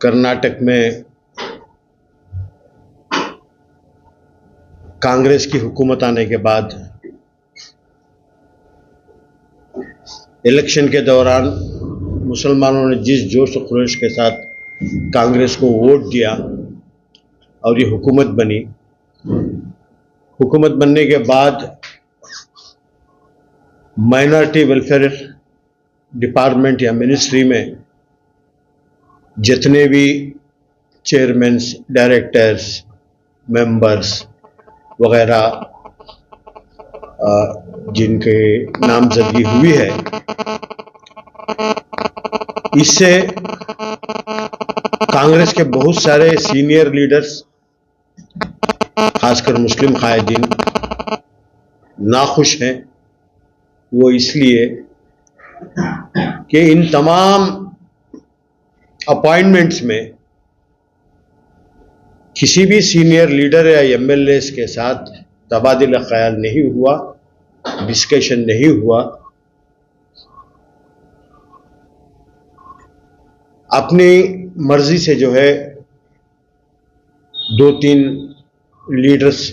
कर्नाटक में कांग्रेस की हुकूमत आने के बाद इलेक्शन के दौरान मुसलमानों ने जिस जोश और खरोश के साथ कांग्रेस को वोट दिया और ये हुकूमत बनी, हुकूमत बनने के बाद माइनॉरिटी वेलफेयर डिपार्टमेंट या मिनिस्ट्री में जितने भी चेयरमैन, डायरेक्टर्स, मेंबर्स वगैरह जिनके नामजदगी हुई है, इससे कांग्रेस के बहुत सारे सीनियर लीडर्स, खासकर मुस्लिम कायदीन नाखुश हैं। वो इसलिए कि इन तमाम अपॉइंटमेंट्स में किसी भी सीनियर लीडर या एमएलएस के साथ तबादला ख्याल नहीं हुआ, डिस्कशन नहीं हुआ। अपनी मर्जी से जो है 2-3 लीडर्स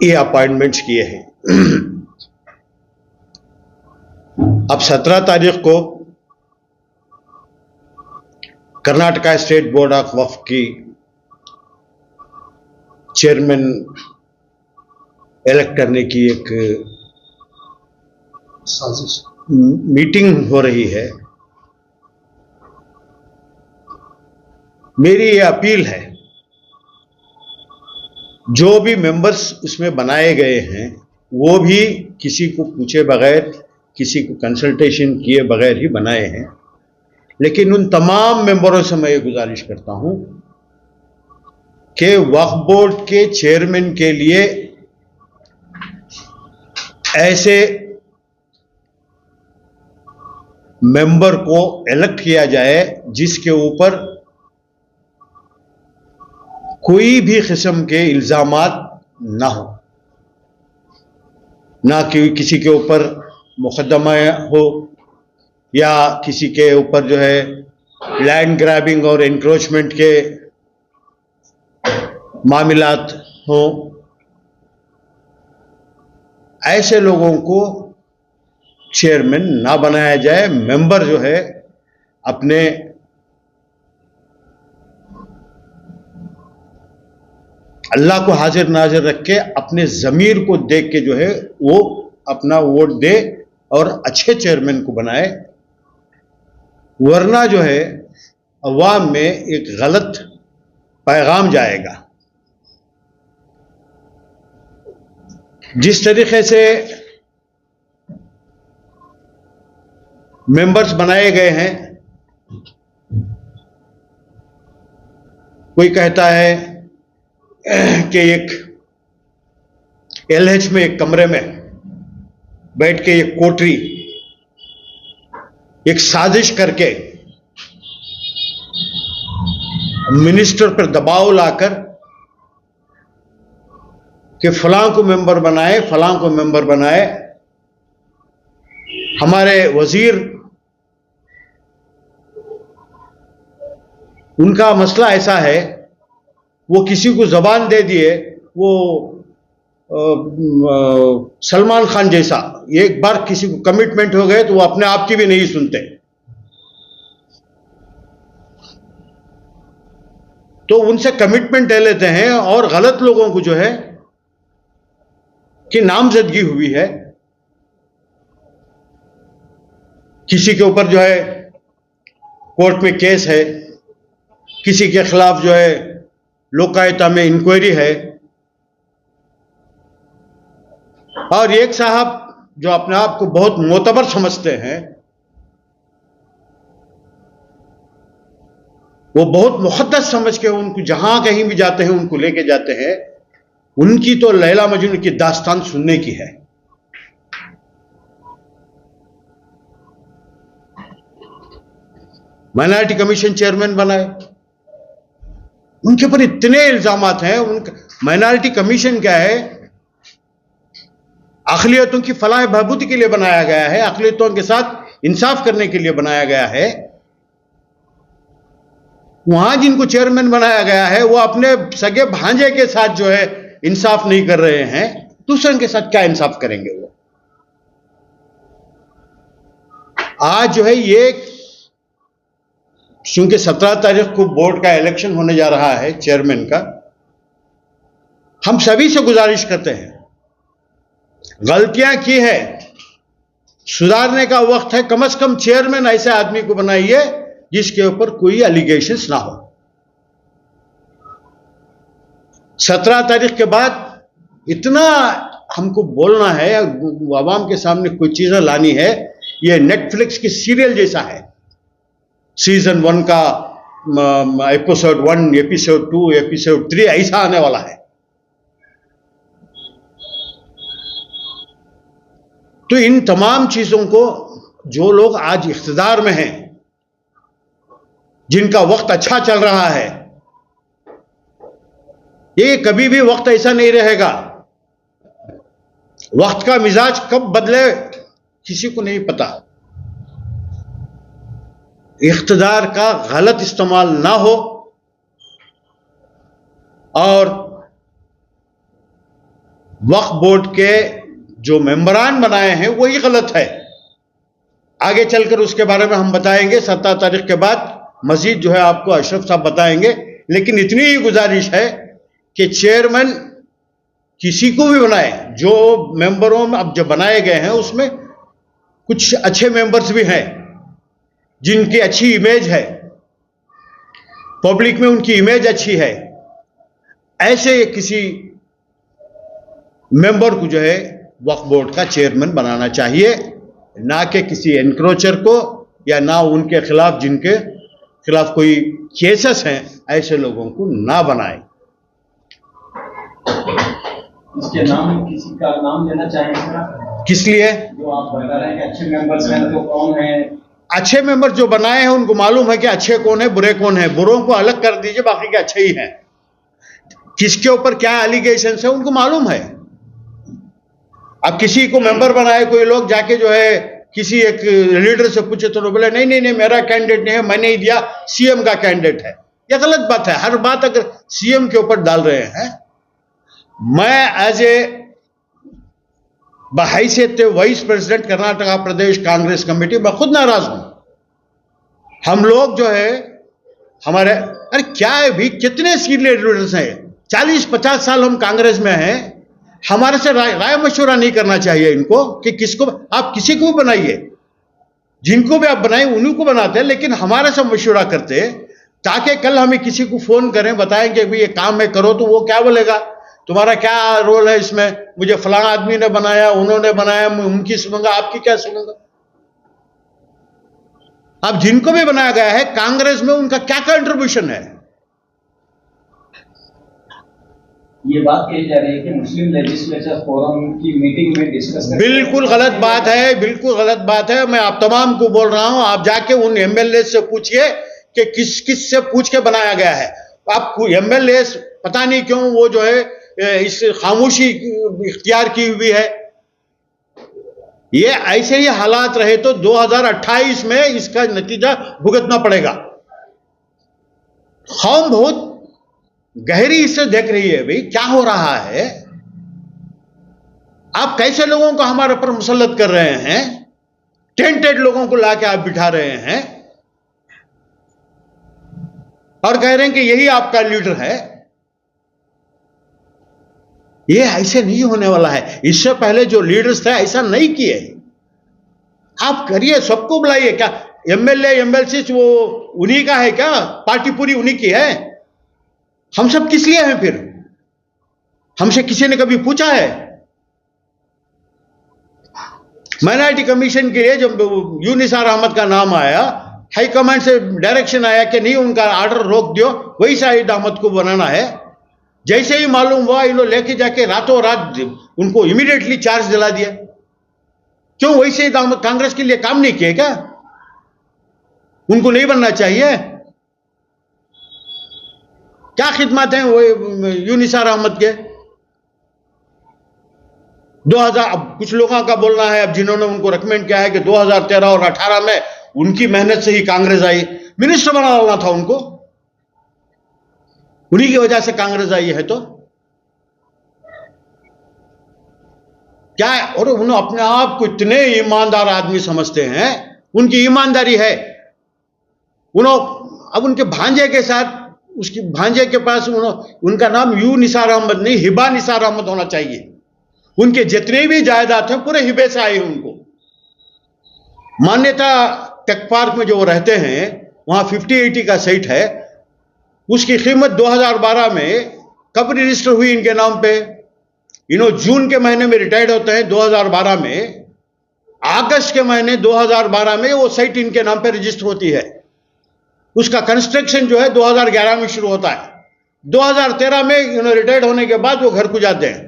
ये अपॉइंटमेंट्स किए हैं। अब 17 तारीख को कर्नाटका स्टेट बोर्ड ऑफ वक्फ की चेयरमैन इलेक्ट करने की एक साजिश मीटिंग हो रही है। मेरी ये अपील है, जो भी मेंबर्स उसमें बनाए गए हैं वो भी किसी को पूछे बगैर, किसी को कंसल्टेशन किए बगैर ही बनाए हैं। लेकिन उन तमाम मेंबरों से मैं ये गुजारिश करता हूं कि वक्फ बोर्ड के चेयरमैन के लिए ऐसे मेंबर को इलेक्ट किया जाए जिसके ऊपर कोई भी किस्म के इल्जामात ना हो, ना कि किसी के ऊपर मुकदमा हो या किसी के ऊपर जो है लैंड ग्रैबिंग और एनक्रोचमेंट के मामलात हो। ऐसे लोगों को चेयरमैन ना बनाया जाए। मेंबर जो है अपने अल्लाह को हाजिर नाजिर रख के अपने ज़मीर को देख के जो है वो अपना वोट दे और अच्छे चेयरमैन को बनाए, वरना जो है अवाम में एक गलत पैगाम जाएगा। जिस तरीके से मेंबर्स बनाए गए हैं, कोई कहता है कि एक एलएच में एक कमरे में बैठ के एक कोठरी, एक साजिश करके मिनिस्टर पर दबाव लाकर कि फलां को मेंबर बनाए, फलां को मेंबर बनाए। हमारे वजीर, उनका मसला ऐसा है, वो किसी को जबान दे दिए, वो सलमान खान जैसा, एक बार किसी को कमिटमेंट हो गए तो वो अपने आप की भी नहीं सुनते। तो उनसे कमिटमेंट ले लेते हैं और गलत लोगों को जो है कि नामजदगी हुई है, किसी के ऊपर जो है कोर्ट में केस है, किसी के खिलाफ जो है लोकायुक्ता में इंक्वायरी है, और एक साहब जो अपने आप को बहुत मोतबर समझते हैं, वो बहुत मुक़द्दस समझ के उनको जहां कहीं भी जाते हैं उनको लेके जाते हैं। उनकी तो लैला मजनू की दास्तान सुनने की है। माइनॉरिटी कमीशन चेयरमैन बनाए, उनके ऊपर इतने इल्जामात हैं। उनका माइनॉरिटी कमीशन क्या है? अक़लियतों की फलाह बहबूदी के लिए बनाया गया है, अक़लियतों के साथ इंसाफ करने के लिए बनाया गया है। वहां जिनको चेयरमैन बनाया गया है वो अपने सगे भांजे के साथ जो है इंसाफ नहीं कर रहे हैं, दूसरों के साथ क्या इंसाफ करेंगे वो? आज जो है ये, क्योंकि 17 तारीख को बोर्ड का इलेक्शन होने जा रहा है चेयरमैन का, हम सभी से गुजारिश करते हैं, गलतियां की है, सुधारने का वक्त है। कम से कम चेयरमैन ऐसे आदमी को बनाइए जिसके ऊपर कोई एलिगेशंस ना हो। 17 तारीख के बाद इतना हमको बोलना है, आवाम के सामने कुछ चीजें लानी है। ये नेटफ्लिक्स की सीरियल जैसा है, सीजन 1 का एपिसोड 1, एपिसोड 2, एपिसोड 3 ऐसा आने वाला है। तो इन तमाम चीजों को जो लोग आज इख्तिदार में हैं, जिनका वक्त अच्छा चल रहा है, ये कभी भी वक्त ऐसा नहीं रहेगा। वक्त का मिजाज कब बदले किसी को नहीं पता। इख्तिदार का गलत इस्तेमाल ना हो और वक्फ बोर्ड के जो मेंबरान बनाए हैं वही गलत है। आगे चलकर उसके बारे में हम बताएंगे, 17 तारीख के बाद मजीद जो है आपको अशरफ साहब बताएंगे। लेकिन इतनी ही गुजारिश है कि चेयरमैन किसी को भी बनाए, जो मेंबरों में अब जो बनाए गए हैं उसमें कुछ अच्छे मेंबर्स भी हैं जिनकी अच्छी इमेज है, पब्लिक में उनकी इमेज अच्छी है। ऐसे किसी मेंबर को जो है वक्फ बोर्ड का चेयरमैन बनाना चाहिए, ना कि किसी एनक्रोचर को या ना उनके खिलाफ, जिनके खिलाफ कोई केसेस हैं, ऐसे लोगों को ना बनाए। इसके नाम, किसी का नाम लेना चाहेंगे? किस लिए? जो आप बता रहे हैं कि अच्छे मेंबर्स हैं, तो कौन है? अच्छे मेंबर जो बनाए हैं उनको मालूम है कि अच्छे कौन है, बुरे कौन है। बुरों को अलग कर दीजिए, बाकी के अच्छे ही हैं। किसके ऊपर क्या एलिगेशन है उनको मालूम है। अब किसी को मेंबर बनाए कोई लोग, जाके जो है किसी एक लीडर से पूछे तो बोले नहीं नहीं नहीं मेरा कैंडिडेट नहीं है, मैंने ही दिया, सीएम का कैंडिडेट है। यह गलत बात है। हर बात अगर सीएम के ऊपर डाल रहे हैं, मैं एज ए बहैसियत vice president Karnataka Pradesh Congress committee, मैं खुद नाराज हूं। हम लोग जो है हमारे, अरे क्या है भी, कितने सीनियर लीडर्स हैं, 40-50 साल हम कांग्रेस में हैं, हमारे से राय मशवरा नहीं करना चाहिए इनको कि किसको आप, किसी को भी बनाइए, जिनको भी आप बनाए उन्हीं को बनाते हैं, लेकिन हमारे से मशवरा करते, ताकि कल हमें किसी को फोन करें, बताएं कि भाई ये काम है करो, तो वो क्या बोलेगा, तुम्हारा क्या रोल है इसमें, मुझे फलाना आदमी ने बनाया, उन्होंने बनाया, मैं उनकी सुनूंगा, आपकी क्या सुनूंगा। अब जिनको भी बनाया गया है कांग्रेस में, उनका क्या कंट्रीब्यूशन है? ये बात कही जा रही है कि मुस्लिम लेजिस्लेचर फोरम की मीटिंग में डिस्कस, बिल्कुल गलत बात है, बिल्कुल गलत बात है। मैं आप तमाम को बोल रहा हूं, आप जाके उन एमएलए से पूछिए कि किस किस से पूछ के बनाया गया है। आपको एमएलए पता नहीं क्यों वो जो है इस खामोशी इख्तियार की हुई है। ये ऐसे ही हालात रहे तो 2028 में इसका नतीजा भुगतना पड़ेगा। कौम बहुत गहरी इससे देख रही है, भाई क्या हो रहा है, आप कैसे लोगों को हमारे ऊपर मुसल्लत कर रहे हैं, टेंटेड लोगों को लाके आप बिठा रहे हैं और कह रहे हैं कि यही आपका लीडर है। ये ऐसे नहीं होने वाला है। इससे पहले जो लीडर्स थे ऐसा नहीं किए। आप करिए, सबको बुलाइए। क्या एमएलए एमएलसी वो उन्हीं का है क्या? पार्टी पूरी उन्हीं की है। हम सब किस लिए हैं फिर? हमसे किसी ने कभी पूछा है? माइनॉरिटी कमीशन के लिए जब यूनिसार अहमद का नाम आया, हाईकमांड से डायरेक्शन आया कि नहीं, उनका ऑर्डर रोक दियो, वही शाहिद अहमद को बनाना है। जैसे ही मालूम हुआ, इन लोग लेके जाके रातों रात उनको इमीडिएटली चार्ज दिला दिया। क्यों? वही शाहिद अहमद कांग्रेस के लिए काम नहीं किए क्या? उनको नहीं बनना चाहिए? क्या खिदमत है वो यूनिसार अहमद के? 2000, अब कुछ लोगों का बोलना है, अब जिन्होंने उनको रिकमेंड किया है कि 2013 और 18 में उनकी मेहनत से ही कांग्रेस आई, मिनिस्टर बना डालना था उनको। उन्हीं की वजह से कांग्रेस आई है तो क्या है? और उन्होंने अपने आप को इतने ईमानदार आदमी समझते हैं, उनकी ईमानदारी है। अब उनके भांजे के साथ, उसकी भांजे के पास उनका नाम यू निसार अहमद नहीं, हिबा निसार अहमद होना चाहिए। उनके जितने भी जायदाद हैं पूरे हिबे से आए उनको। मान्यता टेक पार्क में जो वो रहते हैं, वहां 50-80 का साइट है, उसकी कीमत 2012 में कब रजिस्टर हुई इनके नाम पे? जून के महीने में रिटायर्ड होते हैं 2012 में, अगस्त के महीने 2012 में वो साइट इनके नाम पे रजिस्टर होती है। उसका कंस्ट्रक्शन जो है 2011 में शुरू होता है। 2013 में रिटायर्ड होने के बाद वो घर को जाते हैं।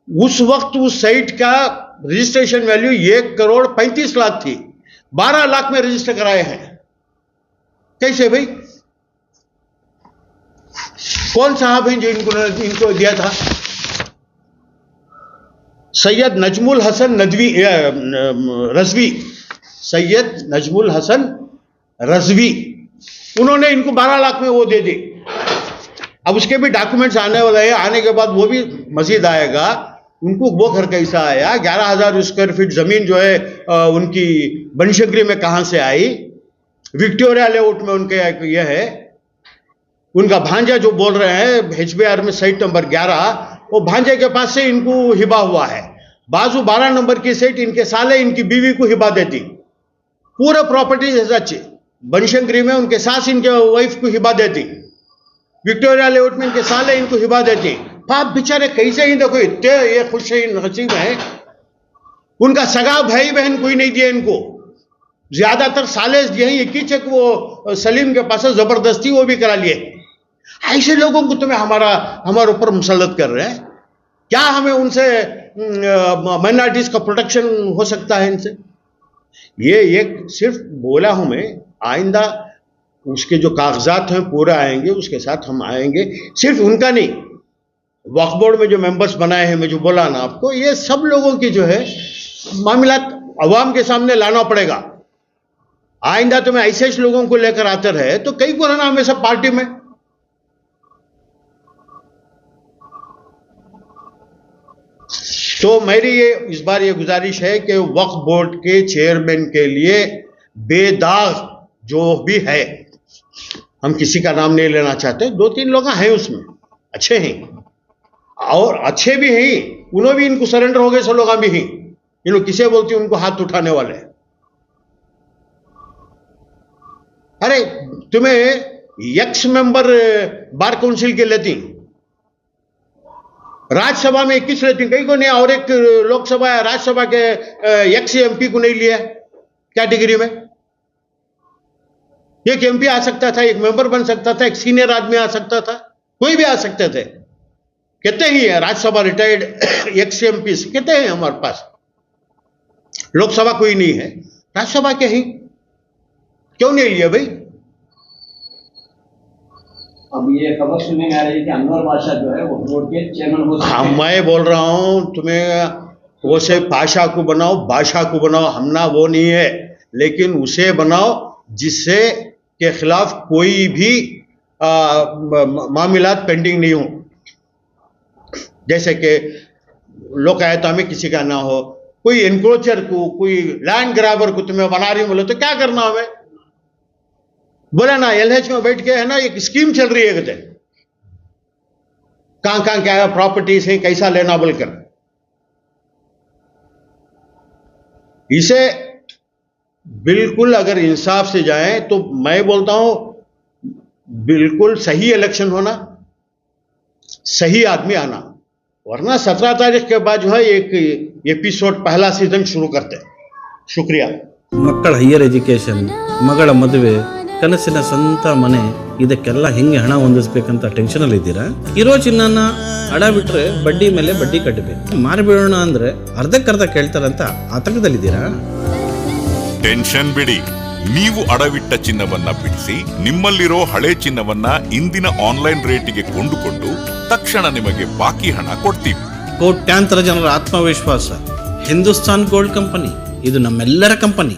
उस वक्त उस साइट का रजिस्ट्रेशन वैल्यू 1,35,00,000 थी, 12 लाख में रजिस्टर कराए हैं। कैसे भाई? कौन साहब हैं जो इनको दिया था? सैयद नजमुल हसन रजवी, सैयद नजमुल हसन रजवी, उन्होंने इनको 12 लाख में वो दे दी। अब उसके भी डॉक्यूमेंट्स आने वाले हैं, आने के बाद वो भी मजीद आएगा। उनको वो घर कैसा आया, 11,000 स्क्वायर फीट जमीन जो है उनकी बनशंकरी में कहां से आई? विक्टोरिया लेआउट में उनके ये है। उनका भांजा जो बोल रहे हैं HBR में साइट नंबर 11, वो भांजे के पास से इनको हिबा हुआ है। बाजू 12 नंबर की साइट इनके साले इनकी बीवी को हिबा देती। पूरा प्रॉपर्टी सच बनशंकरी में उनके सास इनके वाइफ को हिबा देती, विक्टोरिया लेआउट में इनके साले इनको हिबा देती। पाप बेचारे कैसे ही देखो इतने ये खुश नसीब है, उनका सगा भाई बहन कोई नहीं दिया इनको। ज्यादातर साले दिए हैं, एक ही चेक वो सलीम के पास जबरदस्ती वो भी करा लिए। ऐसे लोगों को तुम्हें हमारे ऊपर मुसल्लत कर रहे हैं क्या? हमें उनसे माइनॉरिटीज का प्रोटेक्शन हो सकता है इनसे? ये एक सिर्फ बोला हूं मैं, आइंदा उसके जो कागजात हैं पूरे आएंगे, उसके साथ हम आएंगे। सिर्फ उनका नहीं, वक्फ बोर्ड में जो मेंबर्स बनाए हैं, मैं जो बोला ना आपको, ये सब लोगों की जो है मामला अवाम के सामने लाना पड़ेगा। आइंदा तो मैं ऐसे लोगों को लेकर आते रहे तो कई को रहना हमें सब पार्टी में। तो मेरी इस बार ये गुजारिश है कि वक्फ बोर्ड के चेयरमैन के लिए बेदाग जो भी है, हम किसी का नाम नहीं लेना चाहते, 2-3 लोग हैं उसमें अच्छे हैं और अच्छे भी हैं, उन्होंने भी इनको सरेंडर हो गए, सब लोग भी हैं। इन्होंने किसे बोलती उनको हाथ उठाने वाले। अरे तुम्हें एक्स मेंबर बार काउंसिल के लेती, राज्यसभा में 21 लेती, कई को नहीं, और एक लोकसभा राज्यसभा के एक्स MP को नहीं लिया कैटेगरी में। एक MP आ सकता था, एक मेंबर बन सकता था, एक सीनियर आदमी आ सकता था, कोई भी आ सकते थे। कितने ही है राज्यसभा रिटायर्ड एक्स MP कितने हैं हमारे पास? लोकसभा कोई नहीं है, राज्यसभा के ही क्यों नहीं लिया भाई? अब ये खबर सुनने में आ रही है कि अनवर बादशाह जो है वो बोर्ड के चेयरमैन हो सकते हैं। मैं बोल रहा हूं तुम्हें, वो से पाशा को बनाओ, बादशाह को बनाओ, हमना वो नहीं है, लेकिन उसे बनाओ जिससे के खिलाफ कोई भी मामलात पेंडिंग नहीं हो। जैसे कि लोकायुक्ता में किसी का ना हो, कोई एनक्रोचर को, कोई लैंड ग्रैबर को तुम्हें बना रही बोले तो क्या करना हमें? बोला ना LH में बैठ के है ना, एक स्कीम चल रही है कहते कहां क्या प्रॉपर्टीज है, कैसा लेना बोलकर। इसे बिल्कुल अगर इंसाफ से जाएं तो मैं बोलता हूं बिल्कुल सही इलेक्शन होना, सही आदमी आना, वरना 17 तारीख के बाद जो है एक एपिसोड पहला सीजन शुरू करते हैं। शुक्रिया। ಮಕ್ಕಳ ಹೈಯರ್ ಎಜುಕೇಷನ್, ಮಗಳ ಮದುವೆ, ಕನಸಿನ ಸ್ವಂತ ಮನೆ, ಇದಕ್ಕೆಲ್ಲ ಹೆಂಗೆ ಹಣ ಹೊಂದಿಸ್ಬೇಕಂತ ಟೆನ್ಷನ್ ಅಲ್ಲಿ ಇದ್ದೀರಾ? ಇರೋ ಚಿನ್ನನ ಅಡ ಬಿಟ್ರೆ ಬಡ್ಡಿ ಮೇಲೆ ಬಡ್ಡಿ ಕಟ್ಟಬೇಕು, ಮಾರಿಬಿಡೋಣ ಅಂದ್ರೆ ಅರ್ಧಕ್ಕರ್ಧ ಕೇಳ್ತಾರಂತ ಆತಂಕದಲ್ಲಿದ್ದೀರಾ? ಟೆನ್ಷನ್ ಬಿಡಿ, ನೀವು ಅಡವಿಟ್ಟ ಚಿನ್ನವನ್ನ ಬಿಡಿಸಿ ನಿಮ್ಮಲ್ಲಿರೋ ಹಳೆ ಚಿನ್ನವನ್ನ ಇಂದಿನ ಆನ್ಲೈನ್ ರೇಟಿಗೆ ಕೊಂಡುಕೊಂಡು ತಕ್ಷಣ ನಿಮಗೆ ಬಾಕಿ ಹಣ ಕೊಡ್ತೀವಿ. ಕೋಟ್ಯಾಂತರ ಜನರ ಆತ್ಮವಿಶ್ವಾಸ ಹಿಂದೂಸ್ತಾನ್ ಗೋಲ್ಡ್ ಕಂಪನಿ, ಇದು ನಮ್ಮೆಲ್ಲರ ಕಂಪನಿ.